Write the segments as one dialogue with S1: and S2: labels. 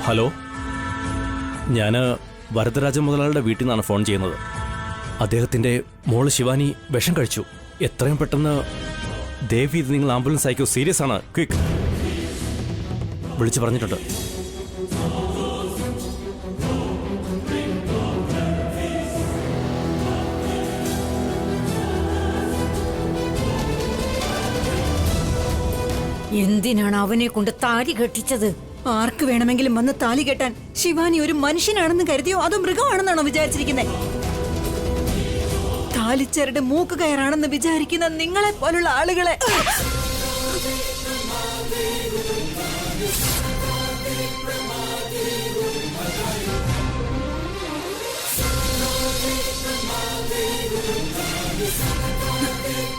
S1: Hello, ഞാൻ വരദരാജ മുതലാളിയുടെ വീട്ടിൽ നിന്നാണ് ഫോൺ ചെയ്യുന്നത്. അദ്ദേഹത്തിൻ്റെ മോള് ശിവാനി വിഷം കഴിച്ചു. എത്രയും പെട്ടെന്ന് ദേവി ഇത് നിങ്ങൾ ആംബുലൻസ് അയക്കൂ. സീരിയസ് ആണ്. ക്വിക്ക്. വിളിച്ചു പറഞ്ഞിട്ടുണ്ട്.
S2: എന്തിനാണ് അവനെ കൊണ്ട് താലി കെട്ടിച്ചത്? ആർക്ക് വേണമെങ്കിലും വന്ന് താലി കെട്ടാൻ ശിവാനി ഒരു മനുഷ്യനാണെന്ന് കരുതിയോ അതോ മൃഗമാണെന്നാണോ വിചാരിച്ചിരിക്കുന്നത്? താലിച്ചരട് മൂക്ക് കയറാണെന്ന് വിചാരിക്കുന്ന നിങ്ങളെ പോലുള്ള ആളുകളെ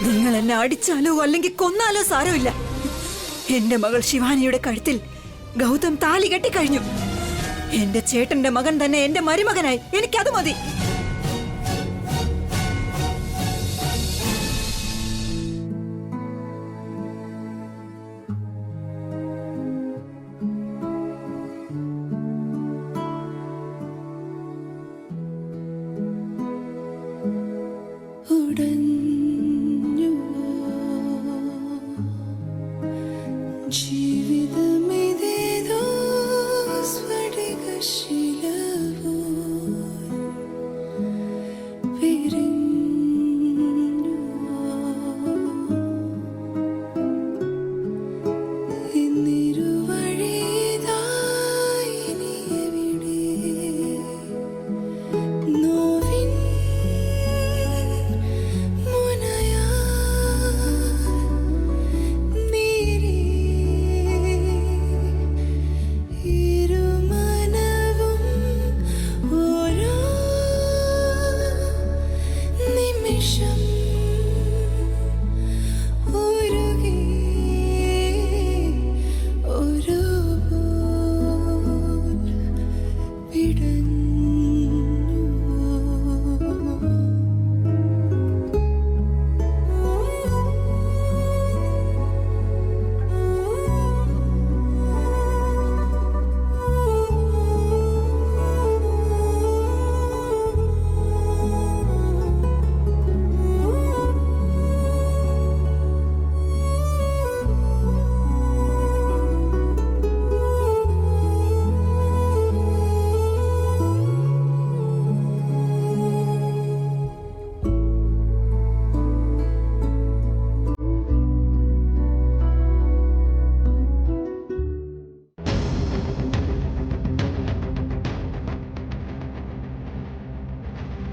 S2: നിങ്ങൾ എന്നെ അടിച്ചാലോ അല്ലെങ്കിൽ കൊന്നാലോ സാരമില്ല. എന്റെ മകൾ ശിവാനിയുടെ കഴുത്തിൽ ഗൗതം താലി കെട്ടിക്കഴിഞ്ഞു. എന്റെ ചേട്ടന്റെ മകൻ തന്നെ എന്റെ മരുമകനായി. എനിക്കത് മതി.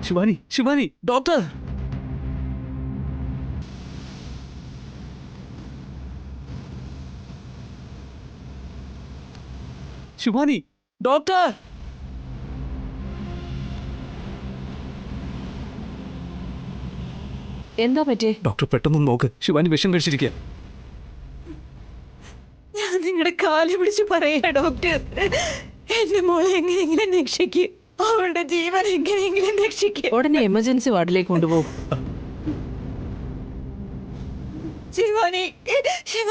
S3: ശിവാനി, ശിവാനി, ഡോക്ടർ! ശിവാനി, ഡോക്ടർ!
S4: എന്താ പറ്റേ?
S3: ഡോക്ടർ പെട്ടെന്ന് നോക്ക്. ശിവാനി വിഷം കഴിച്ചിരിക്കുക.
S2: ഞാൻ നിങ്ങളുടെ കാല് പിടിച്ച് പറയാ ഡോക്ടർ, എന്റെ മോളെ എങ്ങനെയെങ്കിലും രക്ഷിക്ക്. അവളുടെ ജീവൻ എങ്ങനെയെങ്കിലും രക്ഷിക്ക്.
S4: ഉടനെ എമർജൻസി വാർഡിലേക്ക് കൊണ്ടുപോകും.
S2: ശിവാനി,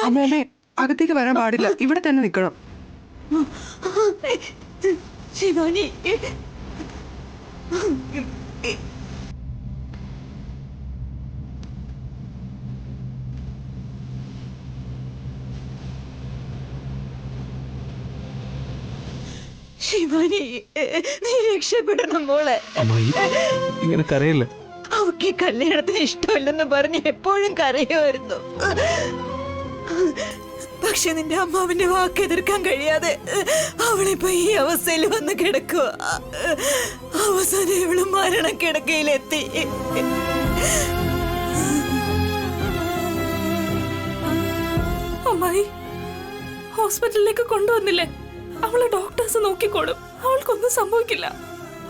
S5: അമ്മേ, അകത്തേക്ക് വരാൻ പാടില്ല. ഇവിടെ തന്നെ നിൽക്കണം.
S2: ശിവാനി, ശിവാനി, നീ രക്ഷപ്പെടണം മോളെ.
S3: അമ്മായി ഇങ്ങനെ കരയില്ല.
S2: അവക്ക് ഈ കല്യാണത്തിന് ഇഷ്ടമില്ലെന്ന് പറഞ്ഞ് എപ്പോഴും കരയുമായിരുന്നു. പക്ഷെ നിന്റെ അമ്മാവിന്റെ വാക്ക് എതിർക്കാൻ കഴിയാതെ അവളിപ്പോ ഈ അവസ്ഥയിൽ വന്ന് കിടക്കുക. അവസാനം ഇവള് മരണക്കിടക്കയിലെത്തി.
S6: അമ്മായി, ഹോസ്പിറ്റലിലേക്ക് കൊണ്ടുവന്നില്ലേ? അവളെ ഡോക്ടേഴ്സ് നോക്കിക്കോളും. അവൾക്കൊന്നും സംഭവിക്കില്ല.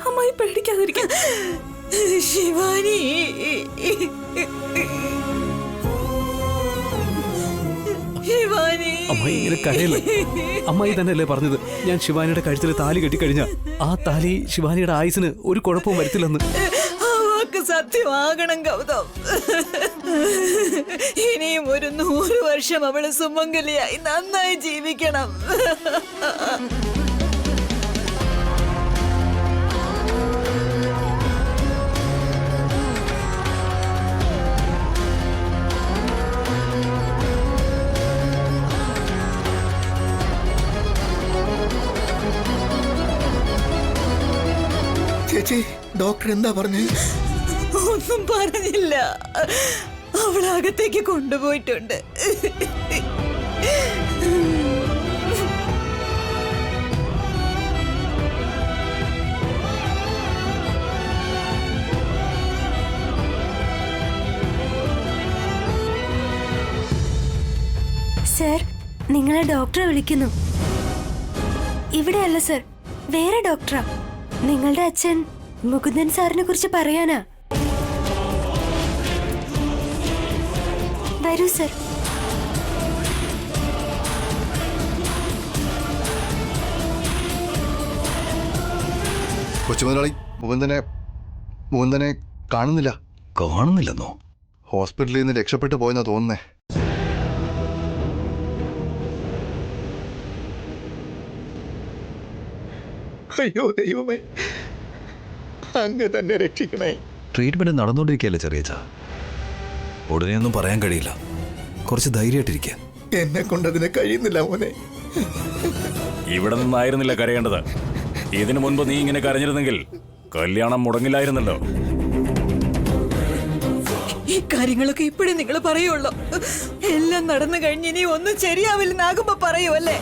S6: അമ്മായി പേടിക്കാതിരിക്കും.
S2: ശിവാനി, ശിവാനി,
S3: അമ്മായി ഇങ്ങനെ കരയില്ല. അമ്മായി തന്നെയല്ലേ പറഞ്ഞത് ഞാൻ ശിവാനിയുടെ കഴുത്തിൽ താലി കെട്ടിക്കഴിഞ്ഞ ആ താലി ശിവാനിയുടെ ആയുസിന് ഒരു കുഴപ്പവും വരുത്തില്ലെന്ന്.
S2: സത്യമാകണം ഗൗതം. ഇനിയും ഒരു 100 വർഷം അവള് സുമംഗലിയായി നന്നായി ജീവിക്കണം.
S7: ചേച്ചി ഡോക്ടർ എന്താ പറഞ്ഞു?
S2: ഒന്നും പറഞ്ഞില്ല. അവളകത്തേക്ക് കൊണ്ടുപോയിട്ടുണ്ട്.
S8: സർ, നിങ്ങളെ ഡോക്ടറെ വിളിക്കുന്നു. ഇവിടെയല്ല സർ, വേറെ ഡോക്ടറാ. നിങ്ങളുടെ അച്ഛൻ മുകുന്ദൻ സാറിനെ കുറിച്ച് പറയാനാ. വരൂ സർ.
S7: കൊച്ചുമുതലാളി, മുകുന്ദനെ
S9: കാണുന്നില്ലെന്നോ?
S7: ഹോസ്പിറ്റലിൽ നിന്ന് രക്ഷപ്പെട്ടു പോയെന്നാ തോന്നുന്നേ. അയ്യോ ദൈവമേ, അങ്ങ് തന്നെ രക്ഷിക്കണേ.
S9: ട്രീറ്റ്മെന്റ് നടന്നുകൊണ്ടിരിക്കുകയല്ലേ ചെറിയച്ച. ഉടനെയൊന്നും പറയാൻ കഴിയില്ല. കുറച്ച് ധൈര്യമായിട്ടിരിക്കുക.
S7: എന്നെ കൊണ്ടതിന് കഴിയുന്നില്ല മോനെ.
S1: ഇവിടെ നിന്നായിരുന്നില്ല കരയേണ്ടത്. ഇതിനു മുൻപ് നീ ഇങ്ങനെ കരഞ്ഞിരുന്നെങ്കിൽ കല്യാണം മുടങ്ങില്ലായിരുന്നല്ലോ.
S2: ഈ കാര്യങ്ങളൊക്കെ ഇപ്പോഴും നിങ്ങൾ പറയുള്ളൂ. എല്ലാം നടന്നു കഴിഞ്ഞ് ഇനി ഒന്നും ശരിയാവില്ലെന്നാകുമ്പോ പറയുമല്ലേ?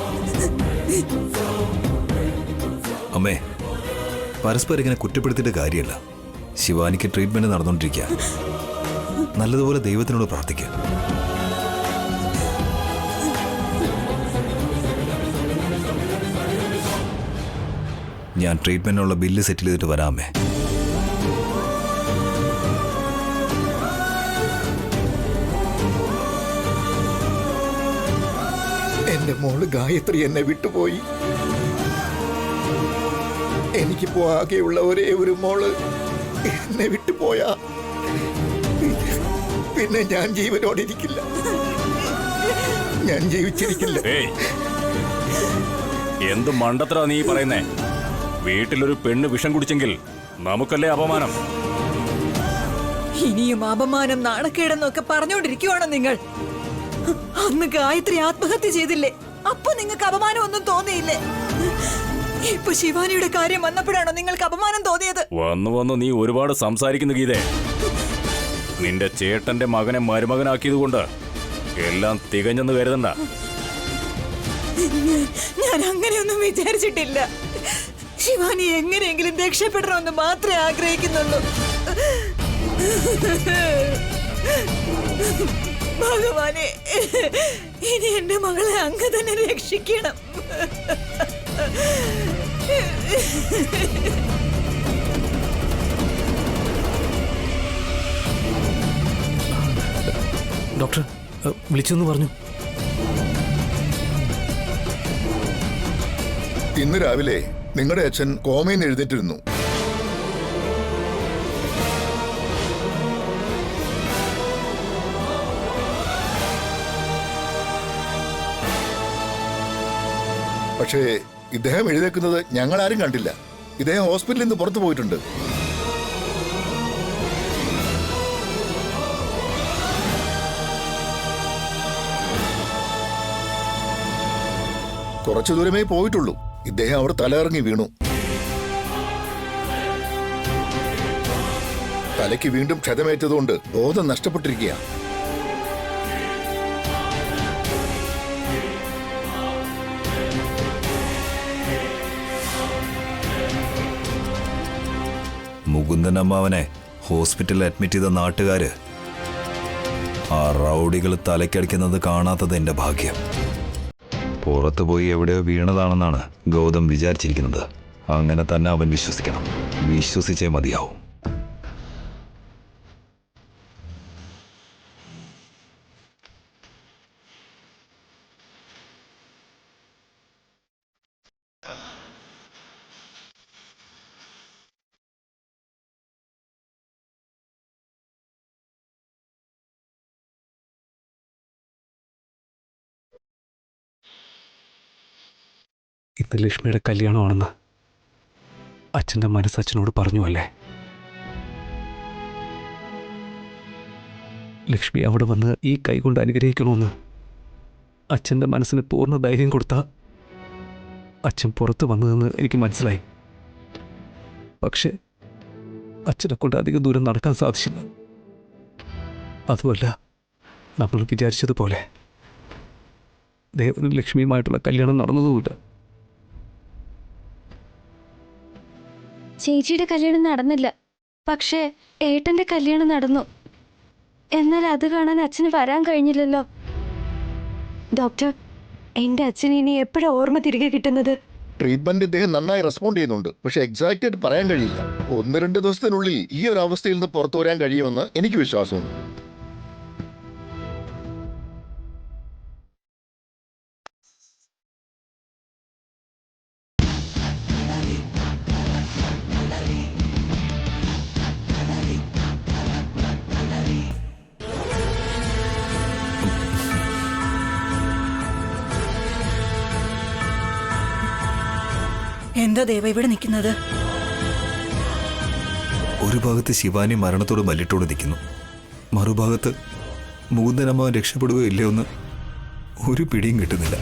S9: അമ്മേ, പരസ്പരം ഇങ്ങനെ കുറ്റപ്പെടുത്തിയിട്ട് കാര്യമല്ല. ശിവാനിക്ക് ട്രീറ്റ്മെന്റ് നടന്നുകൊണ്ടിരിക്കുക. നല്ലതുപോലെ ദൈവത്തിനോട് പ്രാർത്ഥിക്കുക. ഞാൻ ട്രീറ്റ്മെന്റിനുള്ള ബില്ല് സെറ്റിൽ ചെയ്തിട്ട് വരാമേ.
S7: എന്റെ മോള് ഗായത്രി എന്നെ വിട്ടുപോയി. എനിക്കിപ്പോ ആകെയുള്ള ഒരേ ഒരു മോള് എന്നെ വിട്ടുപോയാ പിന്നെ ഞാൻ ജീവനോടെ ഇരിക്കില്ല. ഞാൻ ജീവിച്ചിരിക്കില്ല.
S1: എന്ത് മണ്ടത്തരാ നീ പറയുന്നേ? വീട്ടിലൊരു പെണ്ണ് വിഷം കുടിച്ചെങ്കിൽ നമുക്കല്ലേ അപമാനം.
S2: ഇനിയും അപമാനം, നാണക്കേടെന്നൊക്കെ പറഞ്ഞോണ്ടിരിക്കുവാണോ നിങ്ങൾ? അന്ന് ഗായത്രി ആത്മഹത്യ ചെയ്തില്ലേ? അപ്പൊ നിങ്ങൾക്ക് അപമാനം ഒന്നും തോന്നിയില്ലേ? ഇപ്പൊ ശിവാനിയുടെ കാര്യം വന്നപ്പോഴാണോ നിങ്ങൾക്ക് അപമാനം തോന്നിയത്?
S1: വന്നു നീ ഒരുപാട് സംസാരിക്കുന്നു ഗീതേ. നിന്റെ ചേട്ടന്റെ മകനെ മരുമകനാക്കിയത് കൊണ്ട് എല്ലാം തികഞ്ഞെന്ന് കരുതണ്ട.
S2: ഞാൻ അങ്ങനെയൊന്നും വിചാരിച്ചിട്ടില്ല. ശിവാനി എങ്ങനെയെങ്കിലും രക്ഷപ്പെടണമെന്ന് മാത്രമേ ആഗ്രഹിക്കുന്നുള്ളൂ. ഭഗവാനെ, ഇനി എന്റെ മകളെ അങ്ങ് തന്നെ രക്ഷിക്കണം.
S3: ഡോക്ടർ വിളിച്ചെന്ന് പറഞ്ഞു.
S7: ഇന്ന് രാവിലെ നിങ്ങളുടെ അച്ഛൻ കോമയിൽ നിന്ന് എഴുന്നേറ്റിരുന്നു. പക്ഷേ ഇദ്ദേഹം എഴുന്നേക്കുന്നത് ഞങ്ങൾ ആരും കണ്ടില്ല. ഇദ്ദേഹം ഹോസ്പിറ്റലിൽ നിന്ന് പുറത്തു പോയിട്ടുണ്ട്. കുറച്ചു ദൂരമേ പോയിട്ടുള്ളൂ. ഇദ്ദേഹം അവിടെ തലയിറങ്ങി വീണു. തലയ്ക്ക് വീണ്ടും ക്ഷതമേറ്റതുകൊണ്ട് ബോധം നഷ്ടപ്പെട്ടിരിക്കുക.
S9: മുകുന്ദൻ അമ്മാവനെ ഹോസ്പിറ്റലിൽ അഡ്മിറ്റ് ചെയ്ത നാട്ടുകാര് ആ റൗഡികൾ തലയ്ക്കടിക്കുന്നത് കാണാത്തത് എന്റെ ഭാഗ്യം. പുറത്തു പോയി എവിടെയോ വീണതാണെന്നാണ് ഗൗതം വിചാരിച്ചിരിക്കുന്നത്. അങ്ങനെ തന്നെ അവൻ വിശ്വസിക്കണം. വിശ്വസിച്ചേ മതിയാവും.
S3: ഇന്ന് ലക്ഷ്മിയുടെ കല്യാണമാണെന്ന് അച്ഛൻ്റെ മനസ്സച്ഛനോട് പറഞ്ഞു അല്ലേ? ലക്ഷ്മി അവിടെ വന്ന് ഈ കൈ കൊണ്ട് അനുഗ്രഹിക്കണമെന്ന് അച്ഛൻ്റെ മനസ്സിന് പൂർണ്ണ ധൈര്യം കൊടുത്ത അച്ഛൻ പുറത്ത് വന്നതെന്ന് എനിക്ക് മനസ്സിലായി. പക്ഷേ അച്ഛനെ കൊണ്ട് അധികം ദൂരം നടക്കാൻ സാധിച്ചില്ല. അതുമല്ല, നമ്മൾ വിചാരിച്ചതുപോലെ ദേവനും ലക്ഷ്മിയുമായിട്ടുള്ള കല്യാണം നടന്നതുമില്ല.
S8: ചേച്ചിയുടെ കല്യാണം നടന്നില്ല, പക്ഷേ ഏട്ടന്റെ കല്യാണം നടന്നു. എന്നാൽ അത് കാണാൻ അച്ഛന് വരാൻ കഴിഞ്ഞില്ലല്ലോ. ഡോക്ടർ, എന്റെ അച്ഛന് ഇനി എപ്പോഴാണ് ഓർമ്മ തിരികെ കിട്ടുന്നത്?
S7: ട്രീറ്റ്മെന്റ് ഇദ്ദേഹം നന്നായി റെസ്പോണ്ട് ചെയ്യുന്നുണ്ട്. പക്ഷെ എക്സാക്റ്റ് ആയിട്ട് പറയാൻ കഴിയില്ല. 1-2 ദിവസത്തിനുള്ളിൽ ഈ ഒരു അവസ്ഥയിൽ നിന്ന് പുറത്തു വരാൻ കഴിയുമെന്ന് എനിക്ക് വിശ്വാസമുണ്ട്.
S2: എന്താ ദേവ ഇവിടെ നിൽക്കുന്നത്?
S9: ഒരു ഭാഗത്ത് ശിവാനി മരണത്തോട് മല്ലിട്ടോട് നിൽക്കുന്നു, മറുഭാഗത്ത് മുകുന്ദനമ്മ രക്ഷപ്പെടുകയോ ഇല്ലയോ എന്ന് ഒരു പിടിയും കിട്ടുന്നില്ല.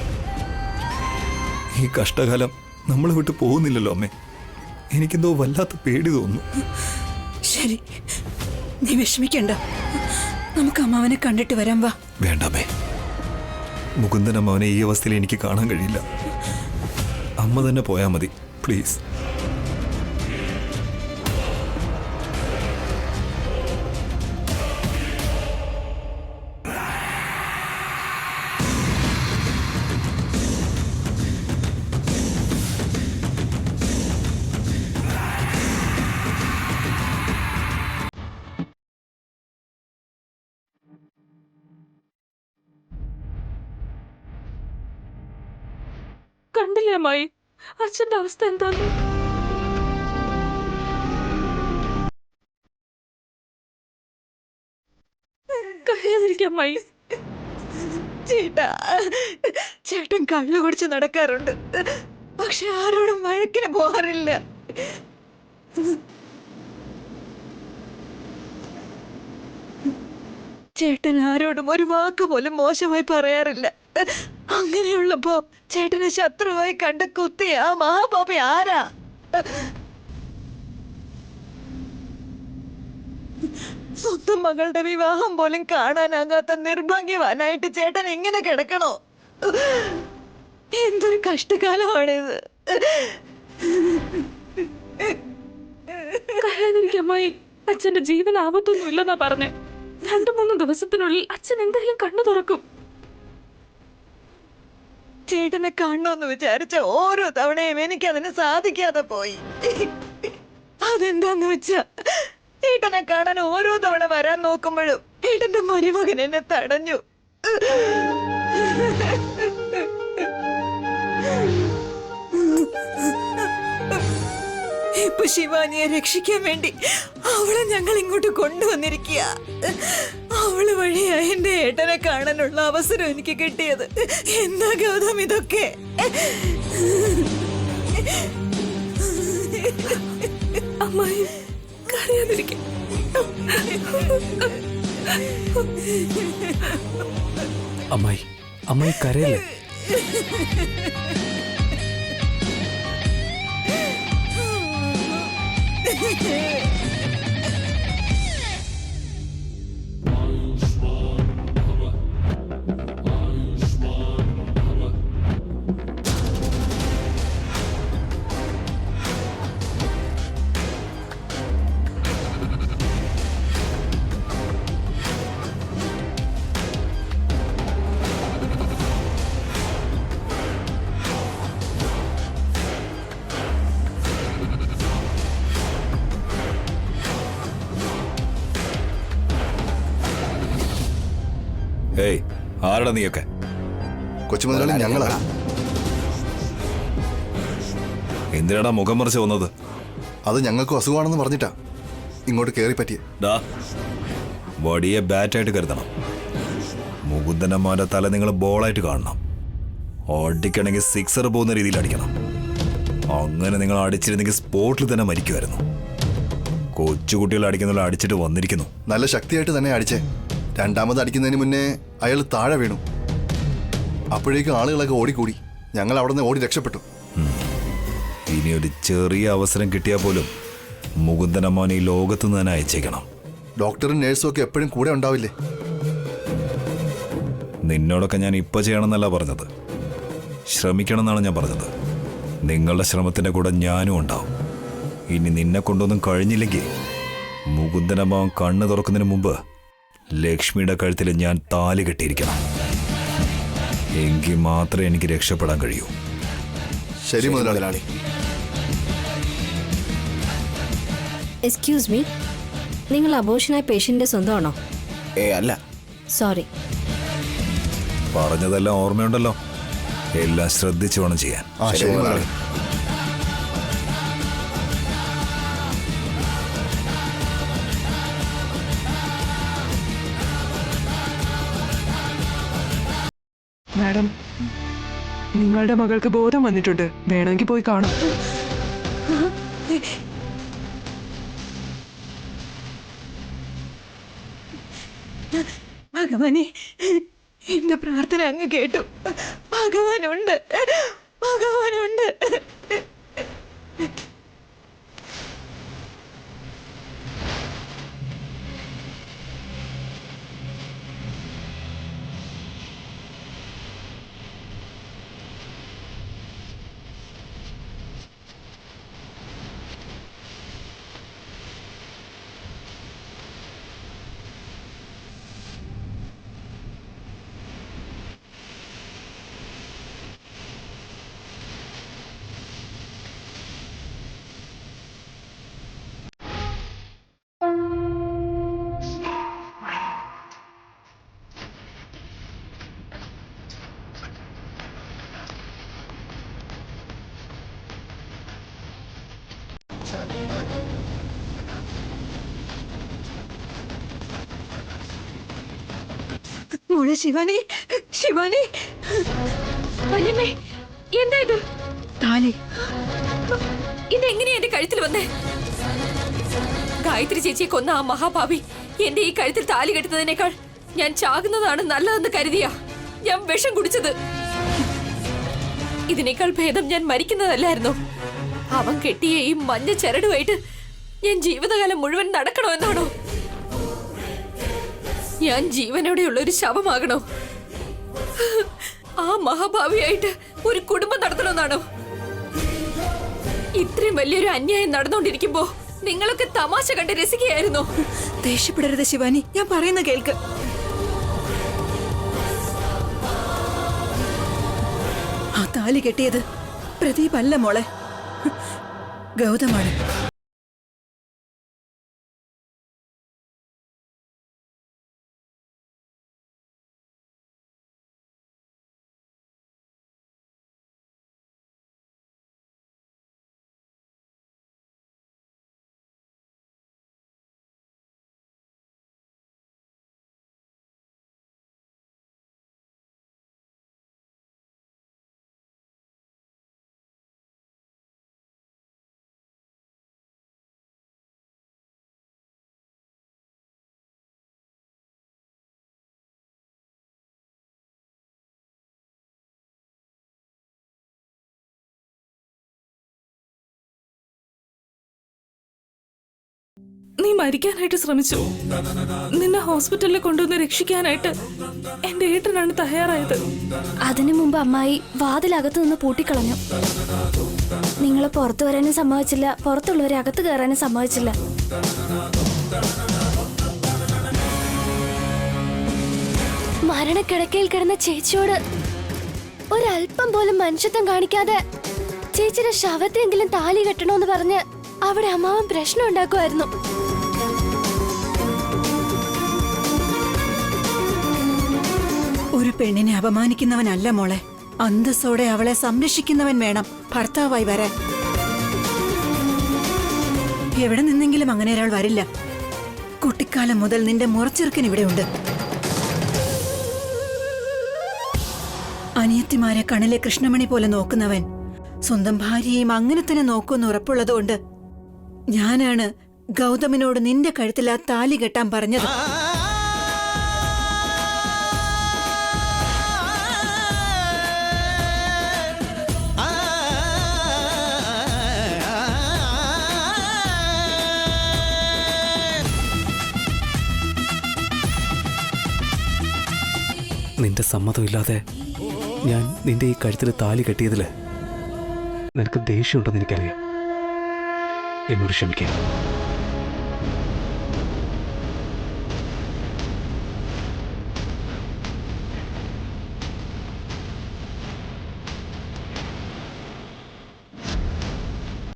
S9: ഈ കഷ്ടകാലം നമ്മളെ വിട്ട് പോകുന്നില്ലല്ലോ അമ്മേ. എനിക്കെന്തോ വല്ലാത്ത പേടി തോന്നുന്നു.
S2: ശരി, നീ വിഷമിക്കണ്ട. നമുക്ക് അമ്മാവനെ കണ്ടിട്ട് വരാം. വാ.
S9: വേണ്ടമ്മേ, മുകുന്ദനമ്മനെ ഈ അവസ്ഥയിൽ എനിക്ക് കാണാൻ കഴിയില്ല. അമ്മ തന്നെ പോയാൽ മതി, പ്ലീസ്.
S6: കണ്ടില്ലേ അമ്മായി അച്ഛന്റെ അവസ്ഥ എന്താന്ന്? കഴിയാതിരിക്കാം അമ്മായി.
S2: ചേട്ടാ, ചേട്ടൻ കള്ളു കുടിച്ച് നടക്കാറുണ്ട്, പക്ഷെ ആരോടും വഴക്കിന് പോകാറില്ല. ചേട്ടൻ ആരോടും ഒരു വാക്ക് പോലും മോശമായി പറയാറില്ല. അങ്ങനെയുള്ളപ്പോ ചേട്ടനെ ശത്രുവായി കണ്ട് കുത്തിയ ആ മഹാപാപി ആരാ? സ്വന്തം മകളുടെ വിവാഹം പോലും കാണാനാകാത്ത നിർഭാഗ്യവാനായിട്ട് ചേട്ടൻ എങ്ങനെ കിടക്കണോ? എന്തൊരു കഷ്ടകാലമാണിത്.
S6: കഴിയാതിരിക്കാം അമ്മായി. അച്ഛന്റെ ജീവൻ ആപത്തൊന്നും ഇല്ലെന്നാ പറഞ്ഞേ. 2-3 ദിവസത്തിനുള്ളിൽ അച്ഛൻ എന്തായാലും കണ്ണു തുറക്കും.
S2: ചേട്ടനെ കാണണമെന്ന് വിചാരിച്ച ഓരോ തവണയും എനിക്കതിന് സാധിക്കാതെ പോയി. അതെന്താന്ന് വെച്ചാ, ചേട്ടനെ കാണാൻ ഓരോ തവണ വരാൻ നോക്കുമ്പോഴും ചേട്ടന്റെ മരുമകൻ എന്നെ തടഞ്ഞു. ഇപ്പൊ ശിവാനിയെ രക്ഷിക്കാൻ വേണ്ടി അവളെ ഞങ്ങൾ ഇങ്ങോട്ട് കൊണ്ടുവന്നിരിക്കുക. അവള് വഴിയാ എന്റെ ഏട്ടനെ കാണാനുള്ള അവസരം എനിക്ക് കിട്ടിയത്. എന്താ ഗൗതം ഇതൊക്കെ?
S6: അമ്മായി കരയാതിരിക്കും.
S3: അമ്മായി കരയല്ലേ?
S9: ഏയ്, ആരടാ നീയൊക്കെ?
S7: കൊച്ചുമുതലാളി ഞങ്ങളാ.
S9: എന്തിനാടാ മുഖം മറിച്ച് വന്നത്?
S7: അത് ഞങ്ങൾക്കും അസുഖമാണെന്ന് പറഞ്ഞിട്ടാ ഇങ്ങോട്ട് കയറി പറ്റിയ.
S9: ഡാ, വടിയെ ബാറ്റായിട്ട് കരുതണം. മുകുന്ദനമ്മാന്റെ തല നിങ്ങൾ ബോളായിട്ട് കാണണം. അടിക്കണമെങ്കിൽ 6 പോകുന്ന രീതിയിൽ അടിക്കണം. അങ്ങനെ നിങ്ങൾ അടിച്ചിരുന്നെങ്കിൽ സ്പോട്ടിൽ തന്നെ മരിക്കുമായിരുന്നു. കൊച്ചുകുട്ടികൾ അടിക്കുന്ന അടിച്ചിട്ട് വന്നിരിക്കുന്നു.
S7: നല്ല ശക്തിയായിട്ട് തന്നെ അടിച്ചേ. രണ്ടാമത് അടിക്കുന്നതിന് മുന്നേ അയാൾ താഴെ വീണു. അപ്പോഴേക്കും ആളുകളൊക്കെ ഓടിക്കൂടി. ഞങ്ങൾ അവിടെ നിന്ന് ഓടി രക്ഷപ്പെട്ടു.
S9: ഇനി ഒരു ചെറിയ അവസരം കിട്ടിയാൽ പോലും മുകുന്ദനമ്മോൻ ഈ ലോകത്ത് നിന്ന് തന്നെ അയച്ചേക്കണം.
S10: ഡോക്ടറും നേഴ്സും ഒക്കെ എപ്പോഴും കൂടെ ഉണ്ടാവില്ലേ?
S9: നിന്നോടൊക്കെ ഞാൻ ഇപ്പൊ ചെയ്യണമെന്നല്ല പറഞ്ഞത്, ശ്രമിക്കണം എന്നാണ് ഞാൻ പറഞ്ഞത്. നിങ്ങളുടെ ശ്രമത്തിന്റെ കൂടെ ഞാനും ഉണ്ടാവും. ഇനി നിന്നെ കൊണ്ടൊന്നും കഴിഞ്ഞില്ലെങ്കിൽ മുകുന്ദനമ്മ കണ്ണ് തുറക്കുന്നതിന് മുമ്പ് ലക്ഷ്മിയുടെ കഴുത്തിൽ ഞാൻ താലി കെട്ടിയിരിക്കണം. എങ്കിൽ മാത്രമേ എനിക്ക് രക്ഷപ്പെടാൻ കഴിയൂ.
S10: ശരി മുതലാളി.
S8: എക്സ്ക്യൂസ് മീ, നിങ്ങൾ അബോഷനായ പേഷ്യന്റെ സ്വന്തമാണോ?
S10: അല്ല.
S8: സോറി.
S9: പറഞ്ഞതെല്ലാം ഓർമ്മയുണ്ടല്ലോ, എല്ലാം ശ്രദ്ധിച്ചു വേണം ചെയ്യാൻ.
S10: ശരി മുതലാളി.
S5: മാഡം, നിങ്ങളുടെ മകൾക്ക് ബോധം വന്നിട്ടുണ്ട്. വേണമെങ്കിൽ പോയി കാണാം.
S2: ഭഗവാനെ, എന്റെ പ്രാർത്ഥന അങ്ങ് കേട്ടു. ഭഗവാനുണ്ട്, ഭഗവാനുണ്ട്. മോളെ ശിവാനി, ശിവാനി.
S6: വല്യമ്മേ, എന്താ ഇത്?
S2: താലി
S6: ഇതെങ്ങനെയാ എന്റെ കഴുത്തിൽ വന്നേ? ഗായത്രി ചേച്ചിയെ കൊന്ന ആ മഹാഭാവി എന്റെ ഈ കഴുത്തിൽ താലി കെട്ടുന്നതിനേക്കാൾ ഞാൻ ചാകുന്നതാണ് നല്ലതെന്ന് കരുതിയാ ഞാൻ വിഷം കുടിച്ചത്. ഇതിനേക്കാൾ ഭേദം ഞാൻ മരിക്കുന്നതല്ലായിരുന്നു. അവൻ കെട്ടിയ ഈ മഞ്ഞ ചരടുമായിട്ട് ഞാൻ ജീവിതകാലം മുഴുവൻ നടക്കണമെന്നാണോ? ഞാൻ ജീവനോടെയുള്ള ഒരു ശവമാകണോ? ആ മഹാഭാവിയായിട്ട് ഒരു കുടുംബം നടത്തണമെന്നാണോ? ഇത്രയും വലിയൊരു അന്യായം നടന്നുകൊണ്ടിരിക്കുമ്പോ നിങ്ങളൊക്കെ തമാശ കണ്ട് രസിക്കുകയായിരുന്നോ?
S2: ദേഷ്യപ്പെടരുത് ശിവാനി, ഞാൻ പറയുന്ന കേൾക്ക്. ആ താലി കെട്ടിയത് പ്രദീപ് അല്ല മോളെ, ഗൗതമാണ്.
S6: നീ മരിക്കാനായിട്ട് ശ്രമിച്ചു. നിന്നെ ഹോസ്പിറ്റലിൽ കൊണ്ടുവന്ന് രക്ഷിക്കാനായിട്ട് എന്റെ ഏട്ടനാണ് തയ്യാറായത്.
S8: അതിനു മുമ്പ് അമ്മായി വാതിലകത്ത് നിന്ന് പൂട്ടിക്കളഞ്ഞു. നിങ്ങളെ പുറത്തു വരാനും സമ്മതിച്ചില്ല, പുറത്തുള്ളവരെ അകത്ത് കയറാനും സമ്മതിച്ചില്ല. മരണക്കിടക്കയിൽ കിടന്ന ചേച്ചിയോട് ഒരല്പം പോലും മനുഷ്യത്വം കാണിക്കാതെ ചേച്ചിയുടെ ശവത്തെങ്കിലും താലി കെട്ടണോന്ന് പറഞ്ഞ് അവിടെ അമ്മാവൻ പ്രശ്നം ഉണ്ടാക്കുമായിരുന്നു.
S2: ഒരു പെണ്ണിനെ അപമാനിക്കുന്നവനല്ല മോളെ, അന്തസ്സോടെ അവളെ സംരക്ഷിക്കുന്നവൻ വേണം ഭർത്താവായി വരാൻ. എവിടെ നിന്നെങ്കിലും അങ്ങനെ ഒരാൾ വരില്ല. കുട്ടിക്കാലം മുതൽ നിന്റെ മുറച്ചെറുക്കൻ ഇവിടെയുണ്ട്. അനിയത്തിമാരെ കണ്ണിലെ കൃഷ്ണമണി പോലെ നോക്കുന്നവൻ സ്വന്തം ഭാര്യയെയും അങ്ങനെ തന്നെ നോക്കുമെന്ന് ഉറപ്പുള്ളതുകൊണ്ട് ഞാനാണ് ഗൗതമിനോട് നിന്റെ കഴുത്തിൽ ആ താലി കെട്ടാൻ പറഞ്ഞത്.
S3: നിന്റെ സമ്മതമില്ലാതെ ഞാൻ നിന്റെ ഈ കഴുത്തിൽ താലി കെട്ടിയതിൽ നിനക്ക് ദേഷ്യമുണ്ടെന്ന് എനിക്കറിയാം. എന്നോട് ക്ഷമിക്കാം.